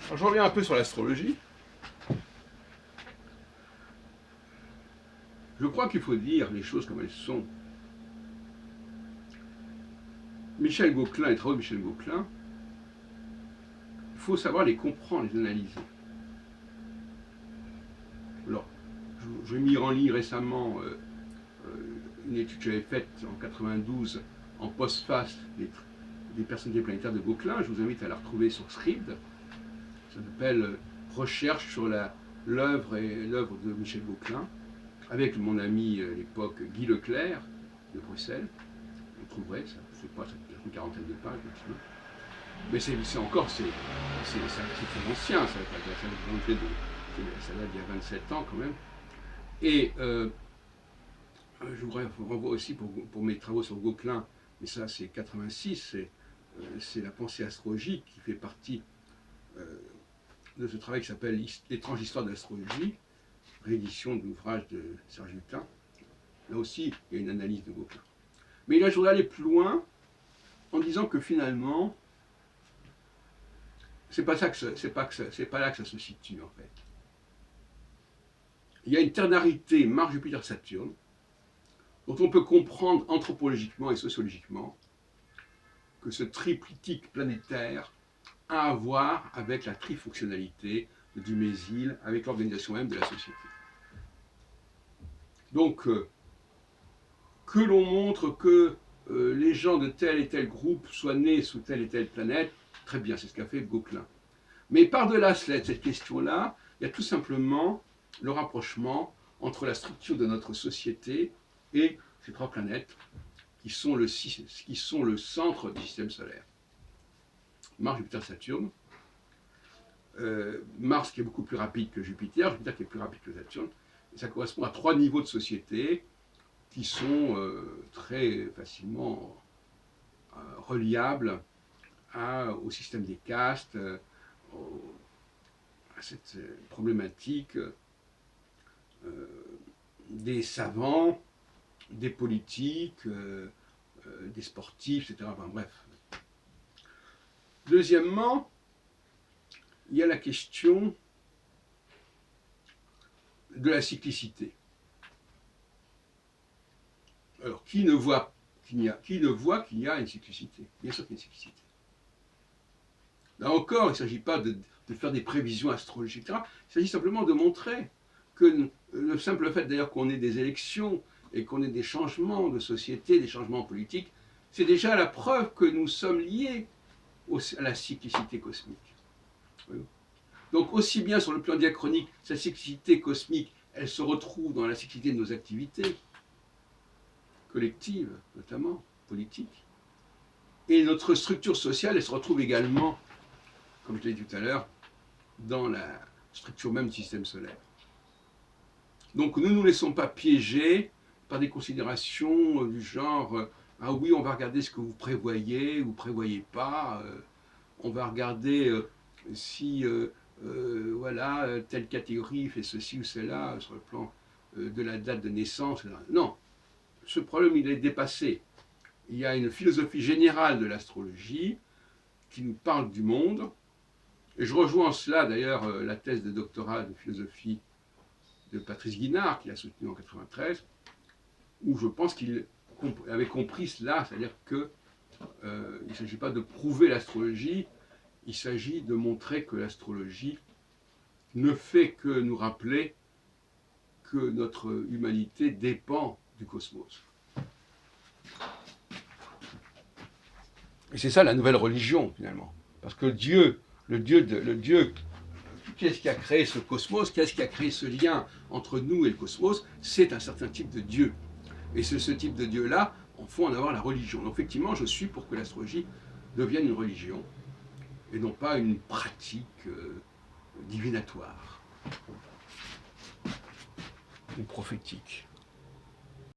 Alors, je reviens un peu sur l'astrologie. Je crois qu'il faut dire les choses comme elles sont. Michel Gauquelin, les travaux de Michel Gauquelin, il faut savoir les comprendre, les analyser. Alors, je m'y en ligne récemment une étude que j'avais faite en 92 en postface des personnalités planétaires de Gauquelin. Je vous invite à la retrouver sur Scribd. Ça s'appelle Recherche sur l'œuvre de Michel Gauquelin, avec mon ami à l'époque Guy Leclerc de Bruxelles. On trouverait, ça c'est pas une quarantaine de pages, effectivement. Mais c'est encore, c'est très ancien, ça date d'il y a 27 ans quand même. Et je vous renvoie aussi pour mes travaux sur Gauquelin, mais ça c'est 86, c'est la pensée astrologique qui fait partie de ce travail qui s'appelle L'étrange histoire de l'astrologie, réédition de l'ouvrage de Serge Hutin. Là aussi, il y a une analyse de Gauquelin. Mais là, je voudrais aller plus loin en disant que finalement, c'est pas là que ça se situe en fait. Il y a une ternarité Mars, Jupiter, Saturne, dont on peut comprendre anthropologiquement et sociologiquement que ce triptyque planétaire a à voir avec la trifonctionnalité du Mésil, avec l'organisation même de la société. Donc, que l'on montre que les gens de tel et tel groupe soient nés sous telle et telle planète, très bien, c'est ce qu'a fait Gauquelin. Mais par-delà cette question-là, il y a tout simplement le rapprochement entre la structure de notre société et ces trois planètes qui sont le centre du système solaire. Mars, Jupiter, Saturne. Mars qui est beaucoup plus rapide que Jupiter, Jupiter qui est plus rapide que Saturne. Et ça correspond à trois niveaux de société qui sont très facilement reliables au système des castes, à cette problématique des savants, des politiques, des sportifs, etc. Enfin, bref. Deuxièmement, il y a la question de la cyclicité. Alors, qui ne voit qu'il y a une cyclicité? Bien sûr qu'il y a une cyclicité. Là encore, il ne s'agit pas de faire des prévisions astrologiques, etc. Il s'agit simplement de montrer que le simple fait d'ailleurs qu'on ait des élections et qu'on ait des changements de société, des changements politiques, c'est déjà la preuve que nous sommes liés à la cyclicité cosmique. Donc aussi bien sur le plan diachronique, cette cyclicité cosmique, elle se retrouve dans la cyclicité de nos activités, collectives notamment, politiques, et notre structure sociale, elle se retrouve également, comme je l'ai dit tout à l'heure, dans la structure même du système solaire. Donc ne nous laissons pas piéger par des considérations du genre ah oui, on va regarder ce que vous prévoyez ou prévoyez pas, on va regarder si voilà, telle catégorie fait ceci ou cela sur le plan de la date de naissance. Non, ce problème il est dépassé. Il y a une philosophie générale de l'astrologie qui nous parle du monde, et je rejoins en cela d'ailleurs la thèse de doctorat de philosophie de Patrice Guinard, qu'il a soutenu en 93, où je pense qu'il avait compris cela, c'est-à-dire qu'il ne s'agit pas de prouver l'astrologie, il s'agit de montrer que l'astrologie ne fait que nous rappeler que notre humanité dépend du cosmos. Et c'est ça la nouvelle religion, finalement. Parce que Dieu, qu'est-ce qui a créé ce cosmos, qu'est-ce qui a créé ce lien entre nous et le cosmos? C'est un certain type de Dieu. Et c'est ce type de Dieu-là, il faut en avoir la religion. Donc effectivement, je suis pour que l'astrologie devienne une religion, et non pas une pratique divinatoire ou prophétique.